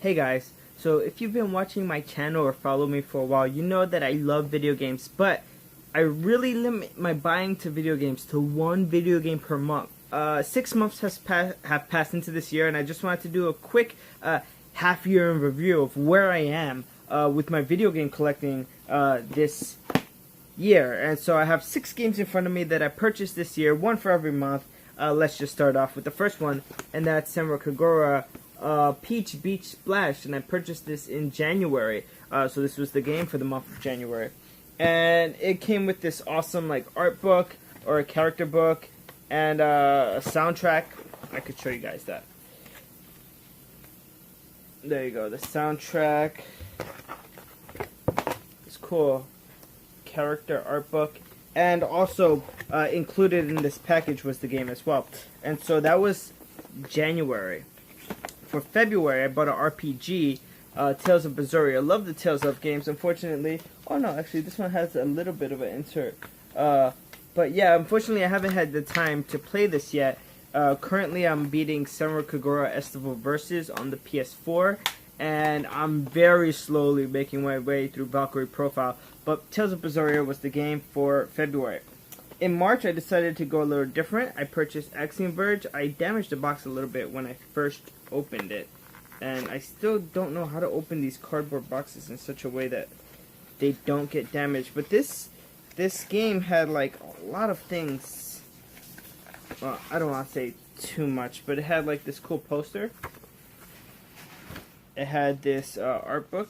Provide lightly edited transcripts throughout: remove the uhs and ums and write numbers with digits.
Hey guys, so if you've been watching my channel or follow me for a while, you know that I love video games, but I really limit my buying to video games to one video game per month. 6 months have passed into this year, and I just wanted to do a quick half year in review of where I am with my video game collecting this year. And so I have 6 games in front of me that I purchased this year, one for every month. Let's just start off with the first one, and that's Senran Kagura Peach Beach Splash, and I purchased this in January. So this was the game for the month of January, and it came with this awesome like art book or a character book and a soundtrack. I could show you guys that. There you go, the soundtrack. It's cool. Character art book, and also included in this package was the game as well. And so that was January. For February, I bought an RPG, Tales of Beseria. I love the Tales of games. Unfortunately, oh no, actually this one has a little bit of an insert. But yeah, unfortunately I haven't had the time to play this yet. Currently I'm beating Senran Kagura Axiom Verge on the PS4, and I'm very slowly making my way through Valkyrie Profile. But Tales of Beseria was the game for February. In March, I decided to go a little different. I purchased Axiom Verge. I damaged the box a little bit when I first opened it, and I still don't know how to open these cardboard boxes in such a way that they don't get damaged. But this game had like a lot of things. Well, I don't want to say too much, but it had like this cool poster. It had this art book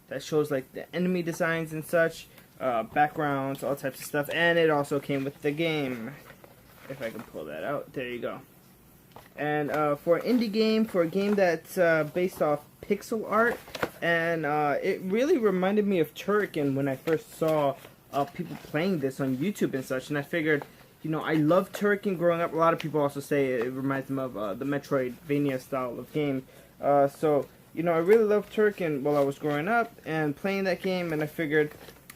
that shows like the enemy designs and such, backgrounds, all types of stuff, and it also came with the game. If I can pull that out, there you go. And for an indie game, for a game that's based off pixel art, and it really reminded me of Turrican when I first saw people playing this on YouTube and such, and I figured, you know, I loved Turrican growing up. A lot of people also say it reminds them of the Metroidvania style of game. So, you know, I really loved Turrican while I was growing up and playing that game, and I figured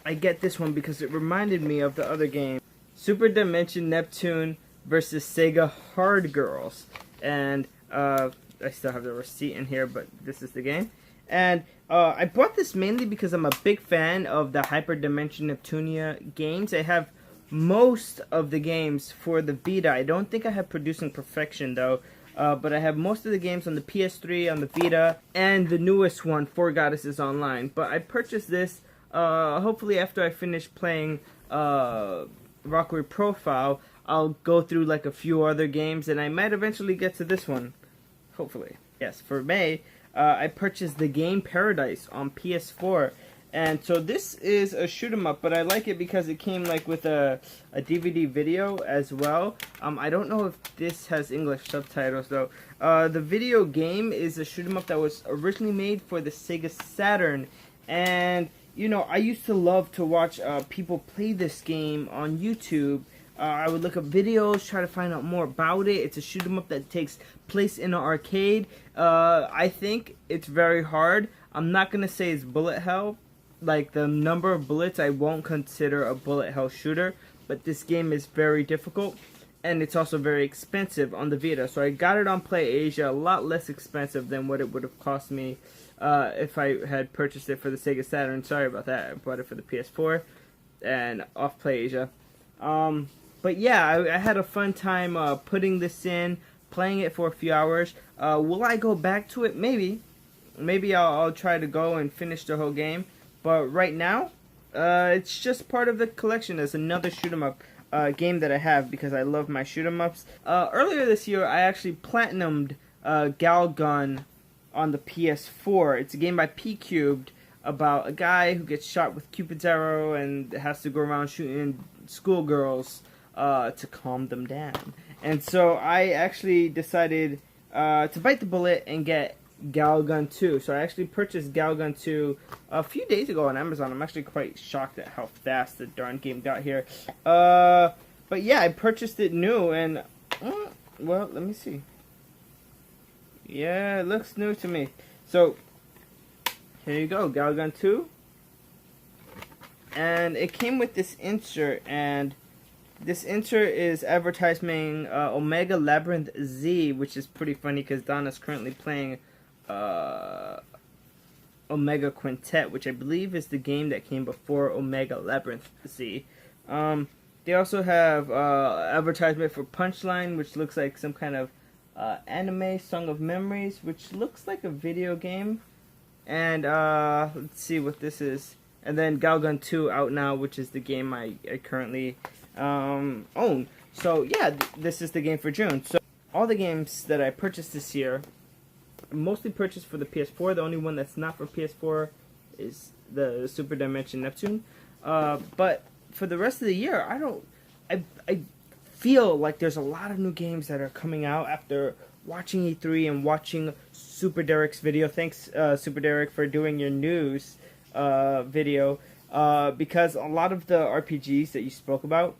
I get this one because it reminded me of the other game, Superdimension Neptune versus Sega Hard Girls. And I still have the receipt in here, but this is the game. And I bought this mainly because I'm a big fan of the Hyperdimension Neptunia games. I have most of the games for the Vita. I don't think I have Producing Perfection though, but I have most of the games on the PS3, on the Vita, and the newest one, Four Goddesses Online. But I purchased this hopefully after I finish playing Valkyrie Profile. I'll go through like a few other games, and I might eventually get to this one. Hopefully. Yes, for May, I purchased the game Paradise on PS4. And so this is a shoot 'em up, but I like it because it came like with a DVD video as well. I don't know if this has English subtitles though. The video game is a shoot 'em up that was originally made for the Sega Saturn. And, you know, I used to love to watch people play this game on YouTube. I would look up videos, try to find out more about it. It's a shoot 'em up that takes place in an arcade. I think it's very hard. I'm not going to say it's bullet hell. Like, the number of bullets I won't consider a bullet hell shooter. But this game is very difficult. And it's also very expensive on the Vita. So I got it on PlayAsia, a lot less expensive than what it would have cost me if I had purchased it for the Sega Saturn. Sorry about that. I bought it for the PS4 and off PlayAsia. But yeah, I had a fun time putting this in, playing it for a few hours. Will I go back to it? Maybe. Maybe I'll try to go and finish the whole game. But right now, it's just part of the collection as another shoot 'em up game that I have because I love my shoot 'em ups. Earlier this year, I actually platinumed Galgun on the PS4. It's a game by P-Cubed about a guy who gets shot with Cupid's arrow and has to go around shooting schoolgirls to calm them down. And so I actually decided to bite the bullet and get Galgun 2. So I actually purchased Galgun 2 a few days ago on Amazon. I'm actually quite shocked at how fast the darn game got here. But yeah, I purchased it new, and well, let me see. Yeah, it looks new to me. So here you go, Galgun 2. And it came with this insert, and this insert is advertising Omega Labyrinth Z, which is pretty funny because Donna's currently playing Omega Quintet, which I believe is the game that came before Omega Labyrinth. See, they also have advertisement for Punchline, which looks like some kind of anime Song of Memories, which looks like a video game. And let's see what this is. And then Galgun 2 out now, which is the game I currently own. So yeah, this is the game for June. So all the games that I purchased this year, mostly purchased for the PS4. The only one that's not for PS4 is the Superdimension Neptune. But for the rest of the year, I feel like there's a lot of new games that are coming out after watching E3 and watching Super Derek's video. Thanks, Super Derek, for doing your news video. Because a lot of the RPGs that you spoke about,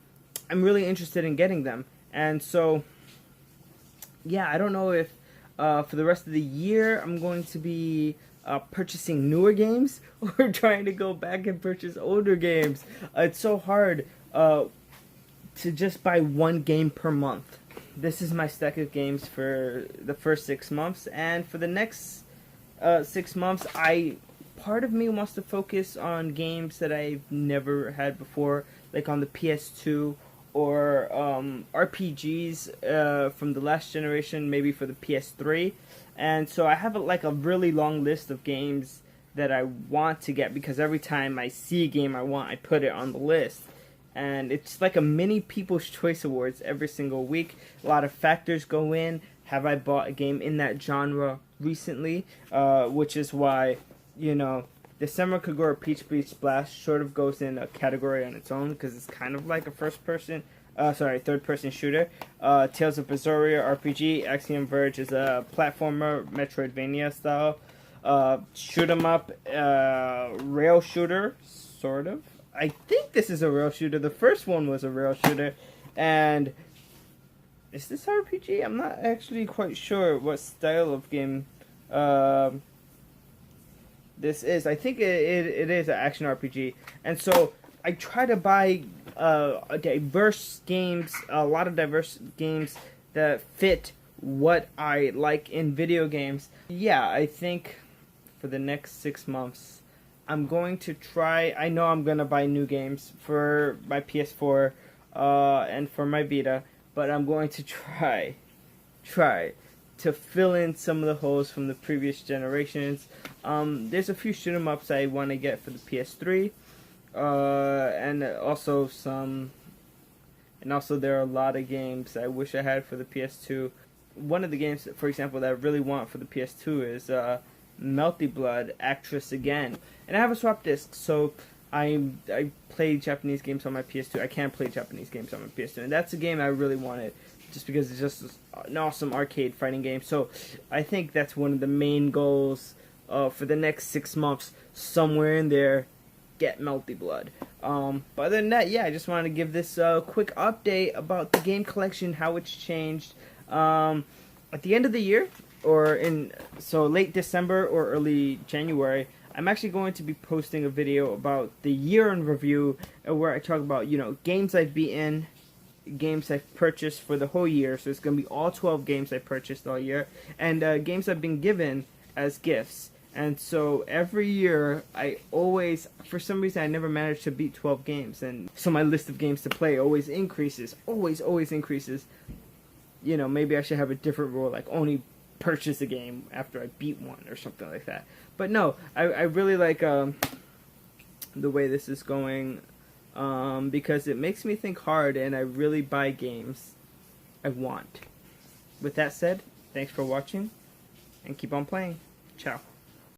I'm really interested in getting them. And so, yeah, I don't know if for the rest of the year I'm going to be purchasing newer games or trying to go back and purchase older games. It's so hard to just buy one game per month. This is my stack of games for the first 6 months, and for the next 6 months, part of me wants to focus on games that I've never had before, like on the PS2, or RPGs from the last generation, maybe for the PS3. And so I have a really long list of games that I want to get, because every time I see a game I want, I put it on the list. And it's like a mini People's Choice Awards every single week. A lot of factors go in. Have I bought a game in that genre recently? Which is why, you know, the Senran Kagura Peach Beach Splash sort of goes in a category on its own, because it's kind of like a third-person shooter. Tales of Beseria RPG. Axiom Verge is a platformer, Metroidvania style. Shoot 'em up, rail shooter, sort of. I think this is a rail shooter. The first one was a rail shooter. And is this RPG? I'm not actually quite sure what style of game this is. I think it is an action RPG. And so I try to buy a lot of diverse games that fit what I like in video games. Yeah, I think for the next 6 months, I'm going to try. I know I'm going to buy new games for my PS4 and for my Vita, but I'm going to try to fill in some of the holes from the previous generations. There's a few shoot 'em ups I want to get for the PS3, and also there are a lot of games I wish I had for the PS2. One of the games, for example, that I really want for the PS2 is Melty Blood Actress Again. And I have a swap disc, so I play Japanese games on my PS2. I can't play Japanese games on my PS2, and that's a game I really wanted, just because it's just an awesome arcade fighting game. So I think that's one of the main goals for the next 6 months. Somewhere in there, get Melty Blood. But other than that, yeah, I just wanted to give this quick update about the game collection, how it's changed. At the end of the year, so late December or early January, I'm actually going to be posting a video about the year in review, where I talk about, games I've beaten, games I've purchased for the whole year. So it's going to be all 12 games I purchased all year, and games I've been given as gifts. And so every year, for some reason, I never managed to beat 12 games. And so my list of games to play always increases, always increases. Maybe I should have a different rule, like only purchase a game after I beat one or something like that. But no, I really like the way this is going, because it makes me think hard, and I really buy games I want. With that said, thanks for watching, and keep on playing. Ciao.